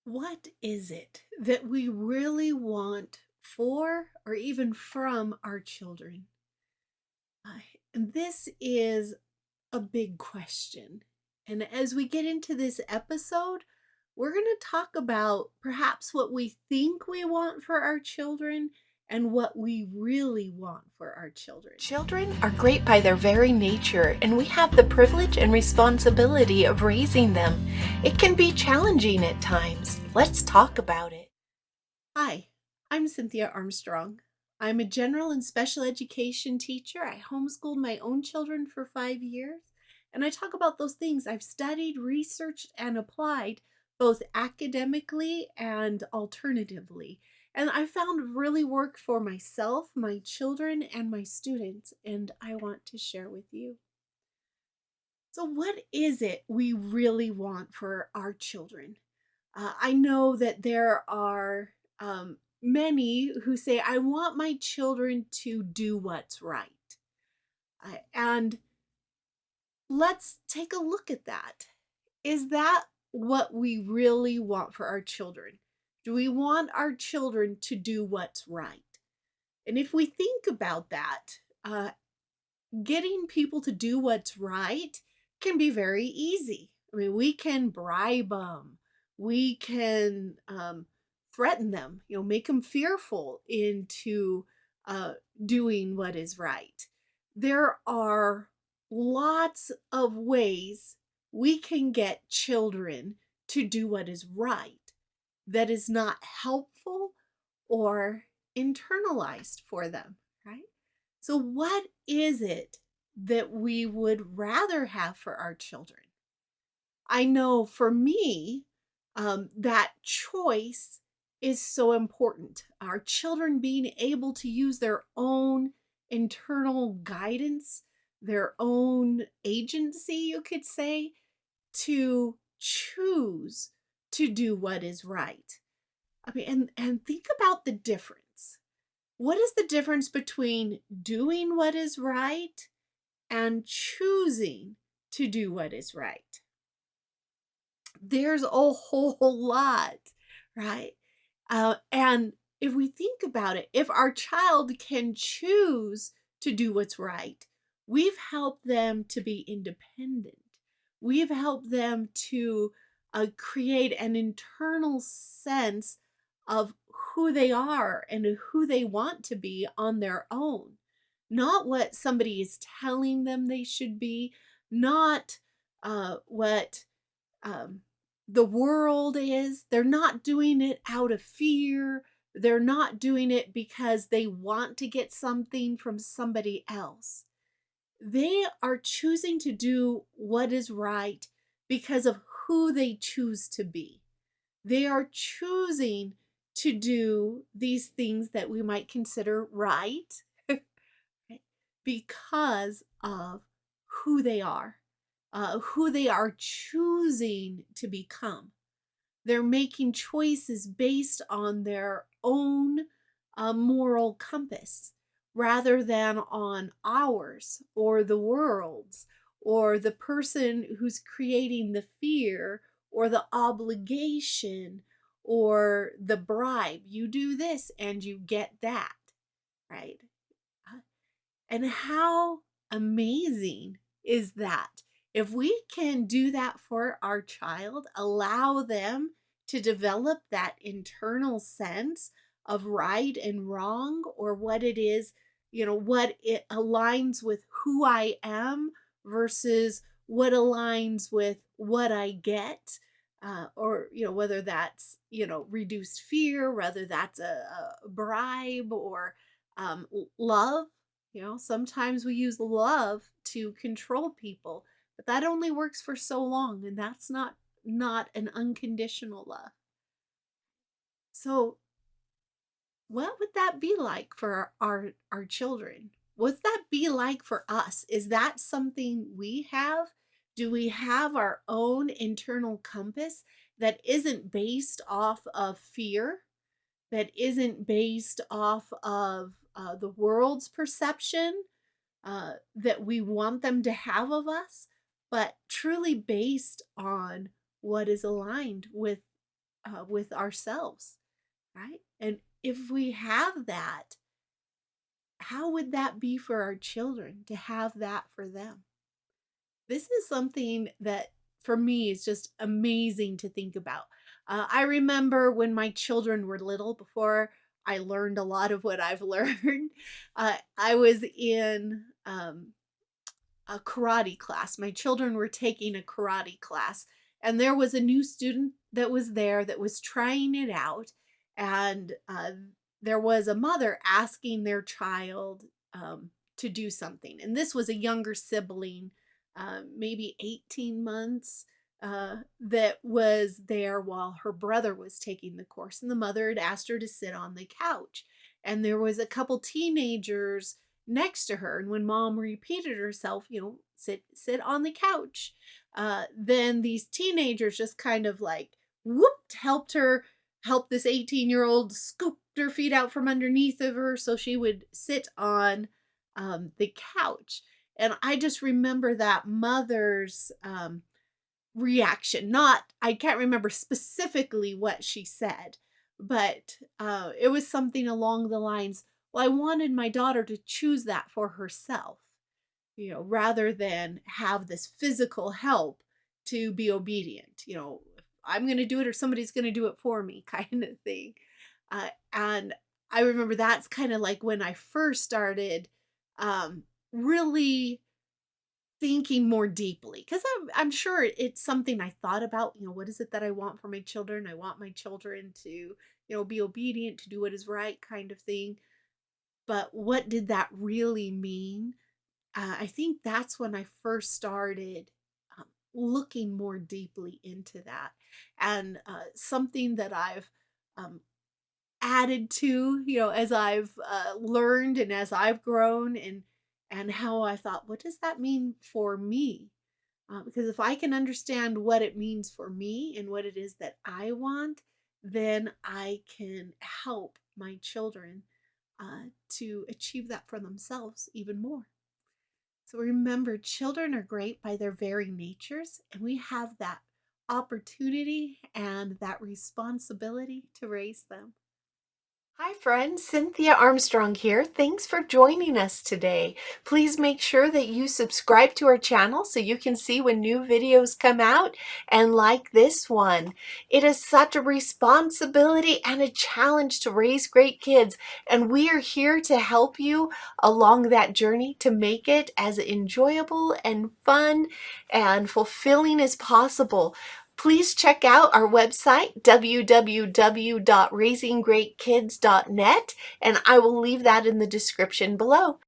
What is it that we really want for or even from our children? And this is a big question. And as we get into this episode, we're going to talk about perhaps what we think we want for our children and what we really want for our children. Children are great by their very nature, and we have the privilege and responsibility of raising them. It can be challenging at times. Let's talk about it. Hi, I'm Cynthia Armstrong. I'm a general and special education teacher. I homeschooled my own children for 5 years, and I talk about those things I've studied, researched, and applied both academically and alternatively. And I found really work for myself, my children, and my students, and I want to share with you. So, what is it we really want for our children? I know that there are many who say, I want my children to do what's right. And let's take a look at that. Is that what we really want for our children? Do we want our children to do what's right? And if we think about that, getting people to do what's right can be very easy. I mean, we can bribe them, we can threaten them, make them fearful into doing what is right. There are lots of ways we can get children to do what is right that is not helpful or internalized for them, right? So, what is it that we would rather have for our children? I know for me, that choice is so important. Our children being able to use their own internal guidance, their own agency, you could say, to choose to do what is right. I mean, and think about the difference. What is the difference between doing what is right and choosing to do what is right? There's a whole lot, right? And if we think about it, if our child can choose to do what's right, we've helped them to be independent. We've helped them to create an internal sense of who they are and who they want to be on their own. Not what somebody is telling them they should be, not what um, the world is. They're not doing it out of fear. They're not doing it because they want to get something from somebody else. They are choosing to do what is right because of who they choose to be. They are choosing to do these things that we might consider right because of who they are choosing to become. They're making choices based on their own moral compass rather than on ours or the world's or the person who's creating the fear or the obligation or the bribe. You do this and you get that, right? And how amazing is that? If we can do that for our child, allow them to develop that internal sense of right and wrong or what it is, what it aligns with who I am versus what aligns with what I get. Or whether that's reduced fear, whether that's a bribe or love. Sometimes we use love to control people, but that only works for so long, and that's not an unconditional love. So, what would that be like for our children? What's that be like for us? Is that something we have? Do we have our own internal compass that isn't based off of fear, that isn't based off of the world's perception that we want them to have of us, but truly based on what is aligned with with ourselves, right? And if we have that, how would that be for our children to have that for them? This is something that for me is just amazing to think about. I remember when my children were little, before I learned a lot of what I've learned, I was in a karate class. My children were taking a karate class, and there was a new student that was there that was trying it out. And there was a mother asking their child to do something. And this was a younger sibling, maybe 18 months, that was there while her brother was taking the course. And the mother had asked her to sit on the couch. And there was a couple teenagers next to her, and when mom repeated herself, sit on the couch, then these teenagers just kind of like whooped help this 18-year-old scooped her feet out from underneath of her so she would sit on the couch. And I just remember that mother's reaction. Not, I can't remember specifically what she said, but it was something along the lines, well, I wanted my daughter to choose that for herself, rather than have this physical help to be obedient. I'm going to do it or somebody's going to do it for me, kind of thing. And I remember that's kind of like when I first started really thinking more deeply, because I'm sure it's something I thought about. What is it that I want for my children? I want my children to, be obedient, to do what is right, kind of thing. But what did that really mean? I think that's when I first started looking more deeply into that. And something that I've um, added to, as I've learned and as I've grown, and how I thought, what does that mean for me? Because if I can understand what it means for me and what it is that I want, then I can help my children to achieve that for themselves even more. So remember, children are great by their very natures, and we have that opportunity and that responsibility to raise them. Hi friends, Cynthia Armstrong here. Thanks for joining us today. Please make sure that you subscribe to our channel so you can see when new videos come out, and like this one. It is such a responsibility and a challenge to raise great kids, and we are here to help you along that journey to make it as enjoyable and fun and fulfilling as possible. Please check out our website, www.raisinggreatkids.net, and I will leave that in the description below.